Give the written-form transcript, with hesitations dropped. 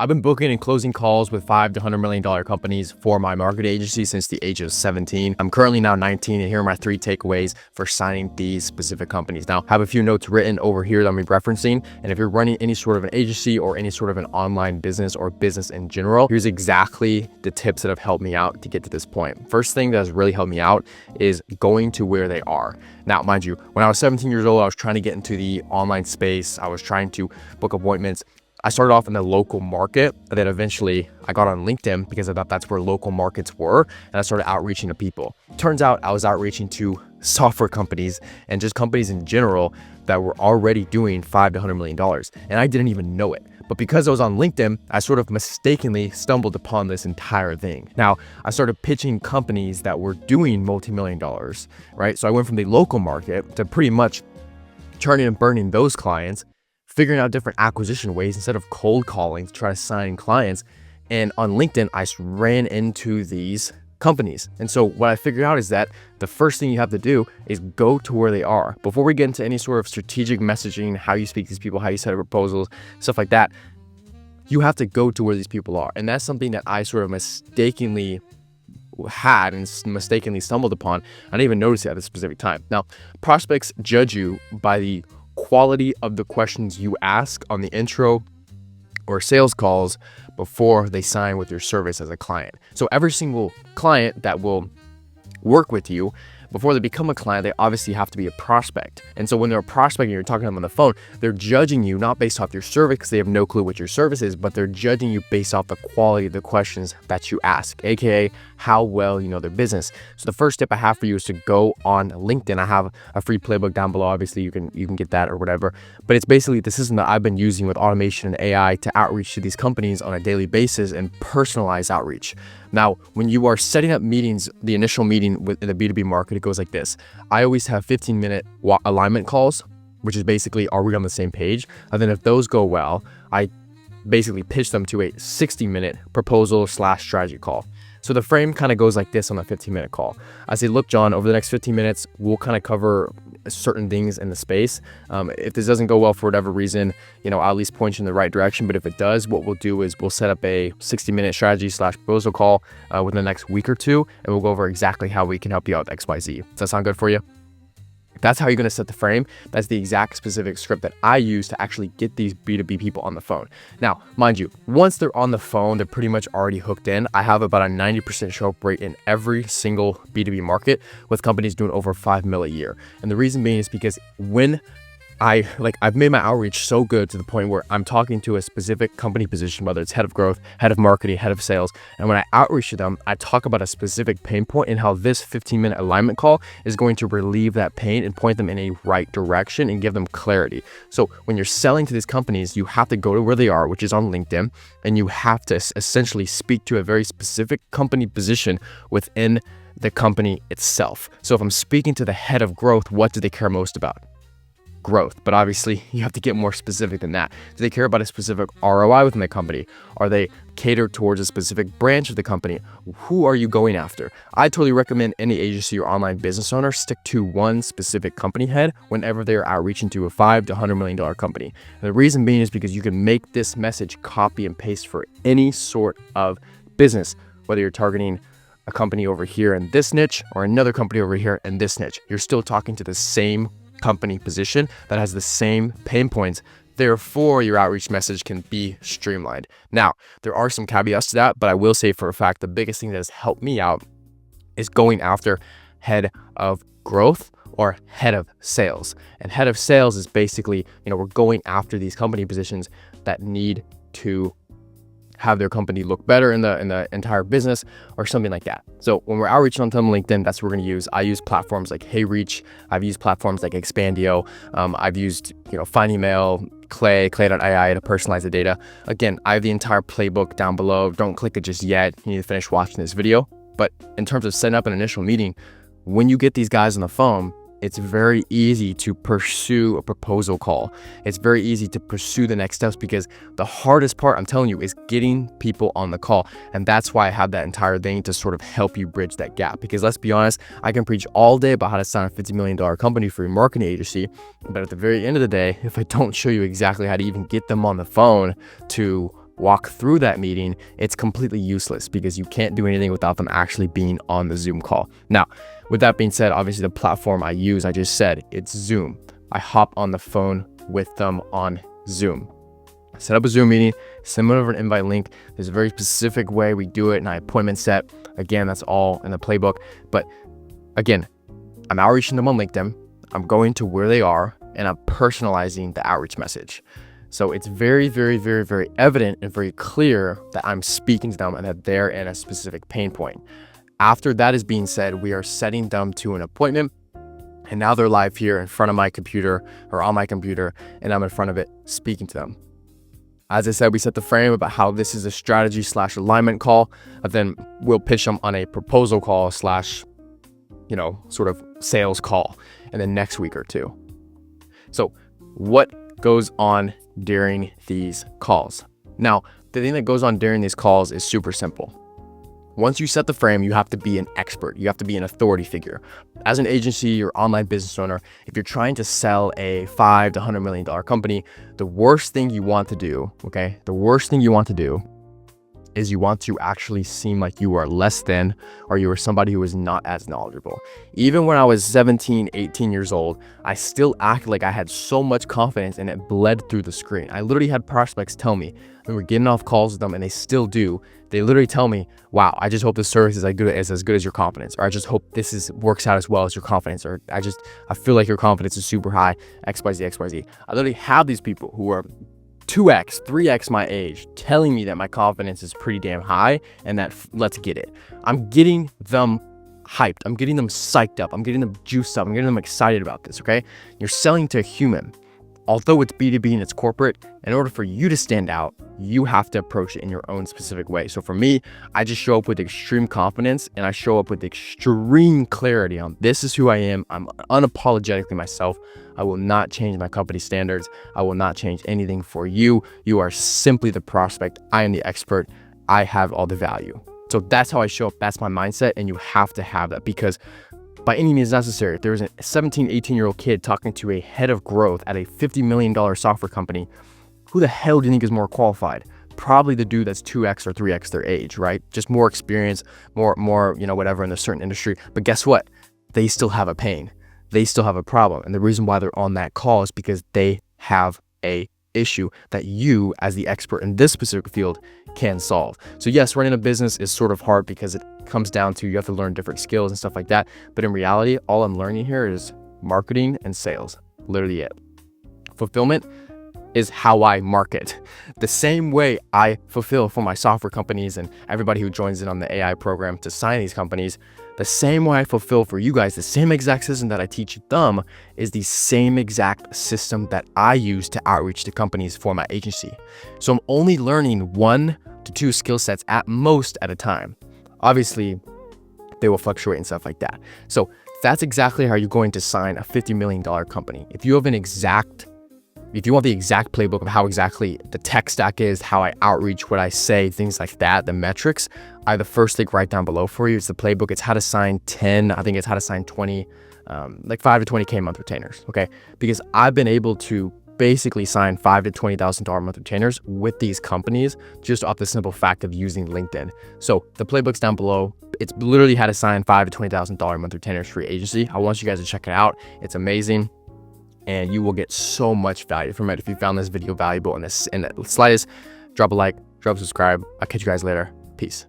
I've been booking and closing calls with $5 to $100 million companies for my marketing agency since the age of 17. I'm currently now 19, and here are my 3 takeaways for signing these specific companies. Now, I have a few notes written over here that I'm referencing, and if you're running any sort of an agency or any sort of an online business or business in general, here's exactly the tips that have helped me out to get to this point. First thing that has really helped me out is going to where they are. Now, mind you, when I was 17 years old, I was trying to get into the online space. I was trying to book appointments. I started off in the local market, and then eventually I got on LinkedIn because I thought that's where local markets were, and I started outreaching to people. Turns out I was outreaching to software companies and just companies in general that were already doing $5 to $100 million, and I didn't even know it. But because I was on LinkedIn, I sort of mistakenly stumbled upon this entire thing. Now, I started pitching companies that were doing multi-million dollars, right? So I went from the local market to pretty much turning and burning those clients, figuring out different acquisition ways instead of cold calling to try to sign clients. And on LinkedIn, I ran into these companies. And so what I figured out is that the first thing you have to do is go to where they are. Before we get into any sort of strategic messaging, how you speak to these people, how you set up proposals, stuff like that, you have to go to where these people are. And that's something that I sort of mistakenly had and mistakenly stumbled upon. I didn't even notice it at a specific time. Now, prospects judge you by the quality of the questions you ask on the intro or sales calls before they sign with your service as a client. So every single client that will work with you, before they become a client, they obviously have to be a prospect. And so when they're a prospect and you're talking to them on the phone, they're judging you not based off your service because they have no clue what your service is, but they're judging you based off the quality of the questions that you ask, aka how well you know their business. So the first tip I have for you is to go on LinkedIn. I have a free playbook down below. Obviously, you can get that or whatever. But it's basically the system that I've been using with automation and AI to outreach to these companies on a daily basis and personalize outreach. Now, when you are setting up meetings, the initial meeting in the B2B market, it goes like this. I always have 15-minute alignment calls, which is basically, are we on the same page? And then if those go well, I basically pitch them to a 60-minute proposal / strategy call. So the frame kind of goes like this on a 15-minute call. I say, look, John, over the next 15 minutes, we'll kind of cover certain things in the space. If this doesn't go well for whatever reason, I'll at least point you in the right direction. But if it does, what we'll do is we'll set up a 60-minute strategy / proposal call within the next week or two, and we'll go over exactly how we can help you out with XYZ. Does that sound good for you? That's how you're going to set the frame. That's the exact specific script that I use to actually get these B2B people on the phone. Now, mind you, once they're on the phone, they're pretty much already hooked in. I have about a 90% show up rate in every single B2B market with companies doing over 5 mil a year. And the reason being is because when I've made my outreach so good to the point where I'm talking to a specific company position, whether it's head of growth, head of marketing, head of sales. And when I outreach to them, I talk about a specific pain point and how this 15-minute alignment call is going to relieve that pain and point them in a right direction and give them clarity. So when you're selling to these companies, you have to go to where they are, which is on LinkedIn, and you have to essentially speak to a very specific company position within the company itself. So if I'm speaking to the head of growth, what do they care most about? Growth. But obviously you have to get more specific than that. Do they care about a specific ROI within the company? Are they catered towards a specific branch of the company? Who are you going after? I totally recommend any agency or online business owner stick to one specific company head whenever they're outreaching to a $5 to $100 million company. And the reason being is because you can make this message copy and paste for any sort of business, whether you're targeting a company over here in this niche or another company over here in this niche. You're still talking to the same company position that has the same pain points. Therefore, your outreach message can be streamlined. Now, there are some caveats to that, but I will say for a fact, the biggest thing that has helped me out is going after head of growth or head of sales. And head of sales is basically, we're going after these company positions that need to have their company look better in the entire business or something like that. So when we're outreaching on LinkedIn, that's what we're going to use. I use platforms like HeyReach. I've used platforms like Expandio. I've used, Findemail, Clay.ai to personalize the data. Again, I have the entire playbook down below. Don't click it just yet. You need to finish watching this video. But in terms of setting up an initial meeting, when you get these guys on the phone, it's very easy to pursue a proposal call. It's very easy to pursue the next steps because the hardest part, I'm telling you, is getting people on the call. And that's why I have that entire thing to sort of help you bridge that gap. Because let's be honest, I can preach all day about how to sign a $50 million company for your marketing agency. But at the very end of the day, if I don't show you exactly how to even get them on the phone to walk through that meeting, it's completely useless because you can't do anything without them actually being on the Zoom call. Now, with that being said, obviously the platform I use, I just said, it's Zoom. I hop on the phone with them on Zoom. Set up a Zoom meeting, send them over an invite link. There's a very specific way we do it, and I appointment set. Again, that's all in the playbook. But again, I'm outreaching them on LinkedIn. I'm going to where they are, and I'm personalizing the outreach message. So it's very, very, very, very evident and very clear that I'm speaking to them and that they're in a specific pain point. After that is being said, we are setting them to an appointment, and now they're live here in front of my computer or on my computer, and I'm in front of it speaking to them. As I said, we set the frame about how this is a strategy / alignment call, and then we'll pitch them on a proposal call / sort of sales call in the next week or two. So what goes on during these calls? Now, the thing that goes on during these calls is super simple. Once you set the frame, you have to be an expert. You have to be an authority figure. As an agency or online business owner, if you're trying to sell a $5 to $100 million company, the worst thing you want to do, is you want to actually seem like you are less than, or you are somebody who is not as knowledgeable. Even when I was 17, 18 years old, I still acted like I had so much confidence, and it bled through the screen. I literally had prospects tell me, when we're getting off calls with them, and they still do, they literally tell me, wow, I just hope this service is as good as your confidence, or I just hope this works out as well as your confidence, or I feel like your confidence is super high, XYZ, XYZ. I literally have these people who are 2x, 3x my age telling me that my confidence is pretty damn high and that let's get it. I'm getting them hyped. I'm getting them psyched up. I'm getting them juiced up. I'm getting them excited about this, okay? You're selling to a human. Although it's B2B and it's corporate, in order for you to stand out, you have to approach it in your own specific way. So for me, I just show up with extreme confidence, and I show up with extreme clarity on this is who I am. I'm unapologetically myself. I will not change my company standards. I will not change anything for you. You are simply the prospect. I am the expert. I have all the value. So that's how I show up. That's my mindset, and you have to have that, because by any means necessary, if there's a 17, 18-year-old kid talking to a head of growth at a $50 million software company, who the hell do you think is more qualified? Probably the dude that's 2x or 3x their age, right? Just more experience, more, whatever in a certain industry. But guess what? They still have a pain. They still have a problem. And the reason why they're on that call is because they have a issue that you, as the expert in this specific field, can solve. So yes, running a business is sort of hard because it comes down to you have to learn different skills and stuff like that. But in reality, all I'm learning here is marketing and sales. Literally it. Fulfillment is how I market. The same way I fulfill for my software companies and everybody who joins in on the AI program to sign these companies, the same way I fulfill for you guys, the same exact system that I teach them is the same exact system that I use to outreach to companies for my agency. So I'm only learning 1 to 2 skill sets at most at a time. Obviously, they will fluctuate and stuff like that. So that's exactly how you're going to sign a $50 million company. If you want the exact playbook of how exactly the tech stack is, how I outreach, what I say, things like that, the metrics, I have the first link right down below for you. It's the playbook. It's how to sign 10, I think it's how to sign 20, like 5 to 20K month retainers, okay? Because I've been able to basically sign $5,000 to $20,000 month retainers with these companies just off the simple fact of using LinkedIn. So the playbook's down below. It's literally how to sign $5,000 to $20,000 month retainers for your agency. I want you guys to check it out. It's amazing. And you will get so much value from it. If you found this video valuable in the slightest, drop a like, drop a subscribe. I'll catch you guys later. Peace.